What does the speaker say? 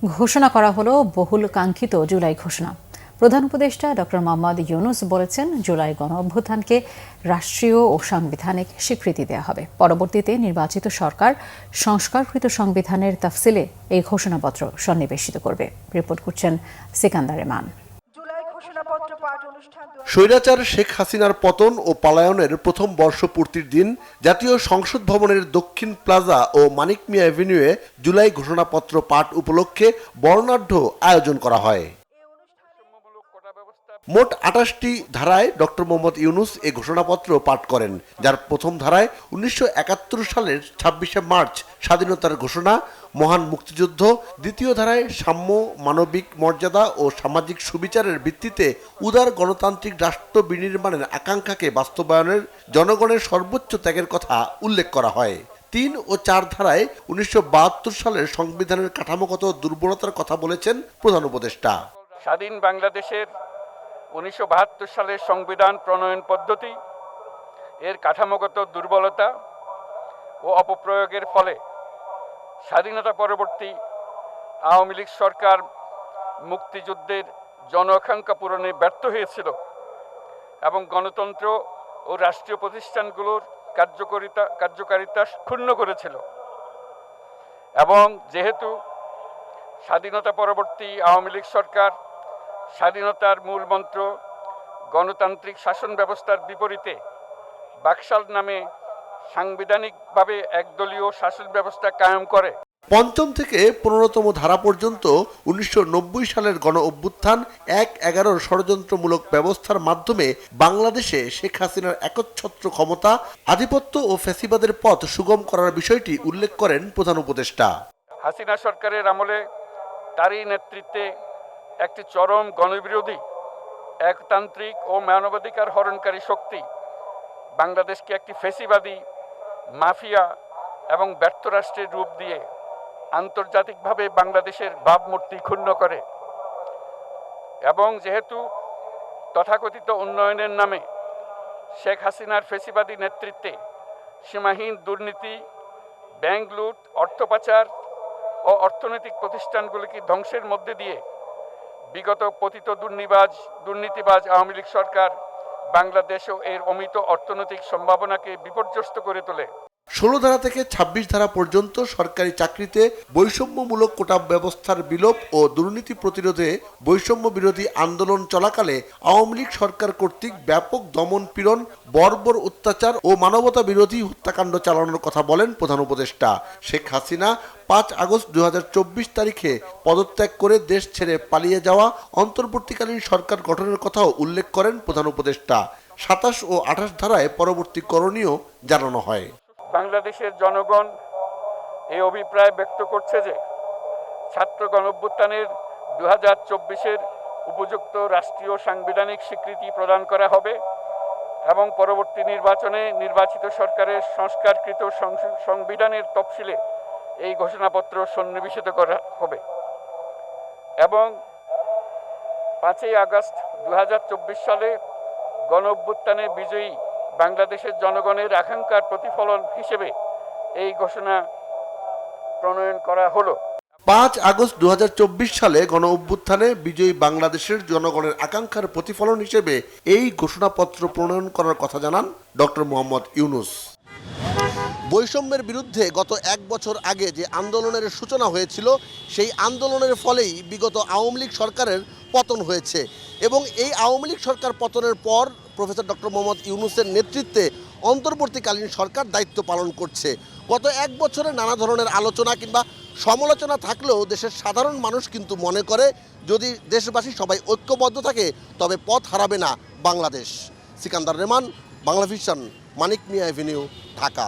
ঘোষণা করা হলো বহুল কাঙ্ক্ষিত জুলাই ঘোষণা। প্রধান উপদেষ্টা ডক্টর মোহাম্মদ ইউনূস বলেছেন, জুলাই গণঅভ্যুত্থানকে রাষ্ট্রীয় ও সাংবিধানিক স্বীকৃতি দেওয়া হবে। পরবর্তীতে নির্বাচিত সরকার সংস্কারকৃত সংবিধানের তাফসিলে এই ঘোষণাপত্র সন্নিবেশিত করবে। রিপোর্ট করছেন সিকান্দার রেমান। স্বৈরাচার শেখ হাসিনার পতন ও পালায়নের প্রথম বর্ষপূর্তির দিন জাতীয় সংসদ ভবনের দক্ষিণ প্লাজা ও মানিক মিয়া এভিনিউয়ে জুলাই ঘোষণাপত্র পাঠ উপলক্ষে বর্ণাঢ্য আয়োজন করা হয়। মোট ২৮টি ধারায় ডক্টর মোহাম্মদ ইউনূস এ ঘোষণাপত্র পাঠ করেন, যার প্রথম ধারায় ১৯৭১ সালের ২৬শে মার্চ স্বাধীনতার ঘোষণা, মহান মুক্তিযুদ্ধ। দ্বিতীয় ধারায় সাম্য, মানবিক মর্যাদা ও সামাজিক সুবিচারের ভিত্তিতে উদার গণতান্ত্রিক রাষ্ট্র বিনির্মাণের আকাঙ্ক্ষাকে বাস্তবায়নের জনগণের সর্বোচ্চ ত্যাগের কথা উল্লেখ করা হয়। ৩ ও ৪ ধারায় ১৯৭২ সালের সংবিধানের কাঠামোগত দুর্বলতার কথা বলেছেন প্রধান উপদেষ্টা। স্বাধীন বাংলাদেশের ১৯৭২ সালের সংবিধান প্রণয়ন পদ্ধতি এর কাঠামোগত দুর্বলতা ও অপপ্রয়োগের ফলে স্বাধীনতা পরবর্তী আওয়ামী লীগ সরকার মুক্তিযুদ্ধের জন আকাঙ্ক্ষা পূরণে ব্যর্থ হয়েছিল এবং গণতন্ত্র ও রাষ্ট্রীয় প্রতিষ্ঠানগুলোর কার্যকারিতা ক্ষুণ্ণ করেছিল। এবং যেহেতু স্বাধীনতা পরবর্তী আওয়ামী লীগ সরকার স্বাধীনতার মূল মন্ত্র গণতান্ত্রিক শাসন ব্যবস্থার বিপরীতে বাকশাল নামে সাংবিধানিকভাবে একদলীয় শাসন ব্যবস্থা কায়েম করে। পঞ্চম থেকে ১৫তম ধারা পর্যন্ত ১৯৯০ সালের গণ অভ্যুত্থান ১/১১ ষড়যন্ত্রমূলক ব্যবস্থার মাধ্যমে বাংলাদেশে শেখ হাসিনার একচ্ছত্র ক্ষমতা, আধিপত্য ও ফ্যাসিবাদের পথ সুগম করার বিষয়টি উল্লেখ করেন প্রধান উপদেষ্টা। হাসিনা সরকারের আমলে তারই নেতৃত্বে একটি চরম গণবিরোধী, একতান্ত্রিক ও মানবাধিকার হরণকারী শক্তি বাংলাদেশকে একটি ফ্যাসিবাদী, মাফিয়া এবং ব্যর্থ রাষ্ট্রের রূপ দিয়ে আন্তর্জাতিকভাবে বাংলাদেশের ভাবমূর্তি ক্ষুণ্ণ করে। এবং যেহেতু তথাকথিত উন্নয়নের নামে শেখ হাসিনার ফ্যাসিবাদী নেতৃত্বে সীমাহীন দুর্নীতি, ব্যাংক লুট, অর্থ পাচার ও অর্থনৈতিক প্রতিষ্ঠানগুলিকে ধ্বংসের মধ্যে দিয়ে বিগত পতিত দুর্নীতিবাজ আওয়ামী লীগ সরকার বাংলাদেশও এর অমিত অর্থনৈতিক সম্ভাবনাকে বিপর্যস্ত করে তোলে। ১৬ ধারা থেকে ২৬ ধারা পর্যন্ত সরকারি চাকরিতে বৈষম্যমূলক কোটা ব্যবস্থার বিলোপ ও দুর্নীতি প্রতিরোধে বৈষম্য বিরোধী আন্দোলন চলাকালে আওয়ামী লীগ সরকার কর্তৃক ব্যাপক দমন পীড়ন, বর্বর অত্যাচার ও মানবতা বিরোধী হত্যাকাণ্ড চালানোর কথা বলেন প্রধান উপদেষ্টা। শেখ হাসিনা ৫ আগস্ট ২০২৪ তারিখে পদত্যাগ করে দেশ ছেড়ে পালিয়ে যাওয়া অন্তর্বর্তীকালীন সরকার গঠনের কথাও উল্লেখ করেন প্রধান উপদেষ্টা। ২৭ ও ২৮ ধারায় পরবর্তী করণীয় জানানো হয়। বাংলাদেশের জনগণ এই অভিপ্রায় ব্যক্ত করছে যে ছাত্র গণঅভ্যুত্থানের ২০২৪-এর উপযুক্ত রাষ্ট্রীয় সাংবিধানিক স্বীকৃতি প্রদান করা হবে এবং পরবর্তী নির্বাচনে নির্বাচিত সরকারের সংস্কারকৃত সংবিধানের তফসিলে এই ঘোষণাপত্র সন্নিবেশিত করা হবে। এবং ৫ই আগস্ট ২০২৪ সালে গণঅভ্যুত্থানে বিজয়ী বাংলাদেশের জনগণের আকাঙ্ক্ষার প্রতিফলন হিসেবে এই ঘোষণা প্রণয়ন করা হলো। ৫ আগস্ট ২০২৪ সালে গণ অভ্যুত্থানে বিজয়ী বাংলাদেশের জনগণের আকাঙ্ক্ষার প্রতিফলন হিসেবে এই ঘোষণাপত্র প্রণয়ন করার কথা জানান ডক্টর মোহাম্মদ ইউনূস। বৈষম্যের বিরুদ্ধে গত ১ বছর আগে যে আন্দোলনের সূচনা হয়েছিল, সেই আন্দোলনের ফলেই বিগত আওয়ামী লীগ সরকারের পতন হয়েছে এবং এই আওয়ামী লীগ সরকার পতনের পর প্রফেসর ডক্টর মোহাম্মদ ইউনূসের নেতৃত্বে অন্তর্বর্তীকালীন সরকার দায়িত্ব পালন করছে। গত ১ বছরে নানা ধরনের আলোচনা কিংবা সমালোচনা থাকলেও দেশের সাধারণ মানুষ কিন্তু মনে করে, যদি দেশবাসী সবাই ঐক্যবদ্ধ থাকে তবে পথ হারাবে না বাংলাদেশ। সিকান্দার রেমান, বাংলা ভিশন, মানিক মিয়া এভিনিউ, ঢাকা।